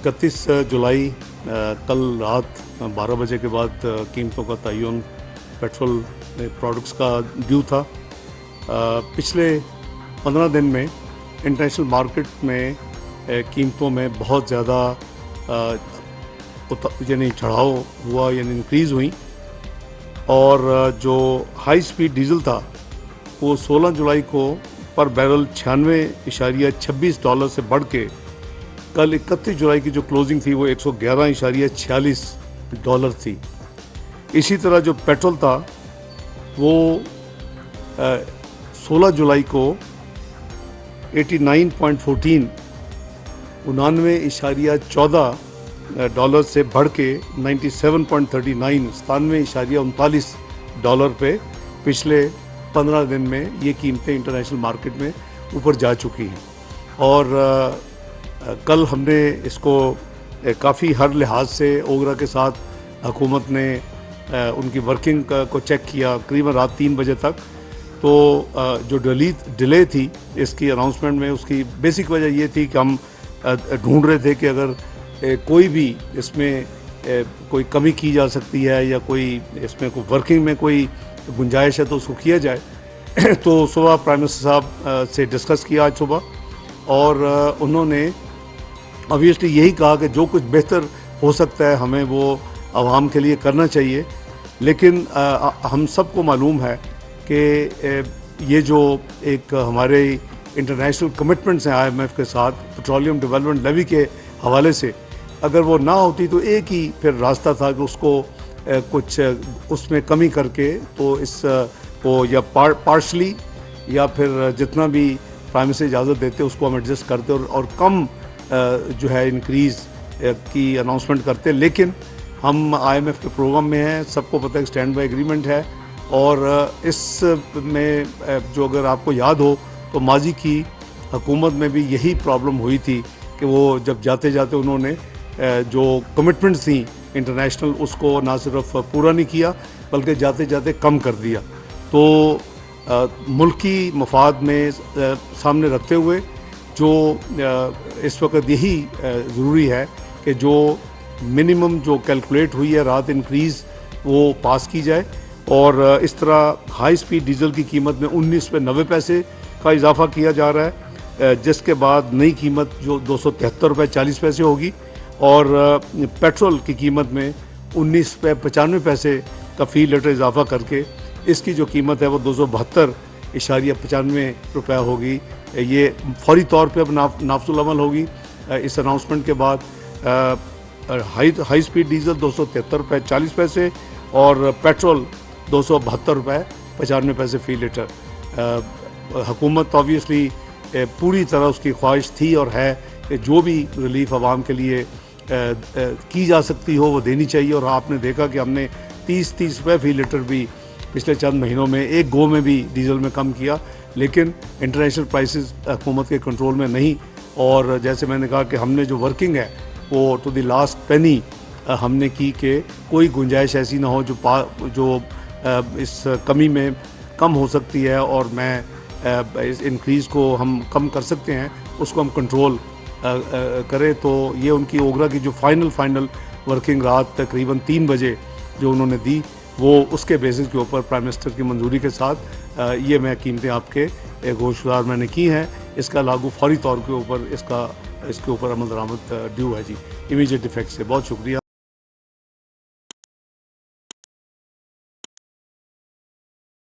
31 जुलाई कल रात 12 बजे के बाद कीमतों का तयन पेट्रोल प्रोडक्ट्स का ड्यू था। पिछले 15 दिन में इंटरनेशनल मार्केट में कीमतों में बहुत ज़्यादा यानी चढ़ाव हुआ, यानी इंक्रीज़ हुई, और जो हाई स्पीड डीजल था वो 16 जुलाई को पर बैरल $96.26 से बढ़ के कल 31 जुलाई की जो क्लोजिंग थी वो $111.46 थी। इसी तरह जो पेट्रोल था वो 16 जुलाई को 89.14 $99.14 से बढ़ के 97.39 $97.39 पे पिछले 15 दिन में ये कीमतें इंटरनेशनल मार्केट में ऊपर जा चुकी हैं। और कल हमने इसको काफ़ी हर लिहाज से ओगरा के साथ हुकूमत ने उनकी वर्किंग को चेक किया करीबन रात 3 बजे तक। तो जो डिले थी इसकी अनाउंसमेंट में, उसकी बेसिक वजह ये थी कि हम ढूंढ रहे थे कि अगर कोई भी इसमें कोई कमी की जा सकती है या कोई इसमें कोई वर्किंग में कोई गुंजाइश है तो उसको किया जाए। तो सुबह प्राइम मिनिस्टर साहब से डिस्कस किया आज सुबह, और उन्होंने ऑब्वियसली यही कहा कि जो कुछ बेहतर हो सकता है हमें वो आवाम के लिए करना चाहिए। लेकिन हम सबको मालूम है कि ये जो एक हमारे इंटरनेशनल कमिटमेंट्स हैं IMF के साथ पेट्रोलियम डेवलपमेंट लेवी के हवाले से, अगर वो ना होती तो एक ही फिर रास्ता था कि उसको कुछ उसमें कमी करके तो इस को या पार्शली या फिर जितना भी प्राइम मिनिस्टर इजाज़त देते उसको हम एडजस्ट करते और कम जो है इंक्रीज़ की अनाउंसमेंट करते। लेकिन हम IMF के प्रोग्राम में हैं, सबको पता है स्टैंड बाई एग्रीमेंट है, और इस में जो अगर आपको याद हो तो माजी की हुकूमत में भी यही प्रॉब्लम हुई थी कि वो जब जाते जाते उन्होंने जो कमिटमेंट्स थी इंटरनेशनल उसको ना सिर्फ पूरा नहीं किया बल्कि जाते जाते कम कर दिया। तो मुल्की मफाद में सामने रखते हुए जो इस वक्त यही ज़रूरी है कि जो मिनिमम जो कैलकुलेट हुई है रात इंक्रीज़ वो पास की जाए, और इस तरह हाई स्पीड डीजल की कीमत में 19 पे 90 पैसे का इजाफा किया जा रहा है, जिसके बाद नई कीमत जो $273.40 होगी, और पेट्रोल की कीमत में 19 पे 95 पैसे का फ़ी लीटर इजाफा करके इसकी जो कीमत है वो $272.95 होगी। ये फौरी तौर पे अब नाफजुल अमल होगी इस अनाउंसमेंट के बाद। हाई स्पीड डीजल $273.40 और पेट्रोल $272.95 फ़ी लीटर। हुकूमत ऑब्वियसली पूरी तरह उसकी ख्वाहिश थी और है कि जो भी रिलीफ आवाम के लिए की जा सकती हो वो देनी चाहिए, और आपने देखा कि हमने 30 रुपये फ़ी लीटर भी पिछले चंद महीनों में एक गो में भी डीजल में कम किया। लेकिन इंटरनेशनल प्राइसेस हुकूमत के कंट्रोल में नहीं, और जैसे मैंने कहा कि हमने जो वर्किंग है वो टू द लास्ट पेनी हमने की कि कोई गुंजाइश ऐसी ना हो जो इस कमी में कम हो सकती है, और मैं इस इंक्रीज़ को हम कम कर सकते हैं उसको हम कंट्रोल करें। तो ये उनकी ओगरा की जो फाइनल वर्किंग रात तकरीबन 3 बजे जो उन्होंने दी, वो उसके बेसिस के ऊपर प्राइम मिनिस्टर की मंजूरी के साथ ये मैं कीमतें आपके गोशवार मैंने की हैं। इसका लागू फौरी तौर के ऊपर इसके ऊपर अमल दरामद ड्यू है जी, इमीडिएट इफेक्ट से। बहुत शुक्रिया।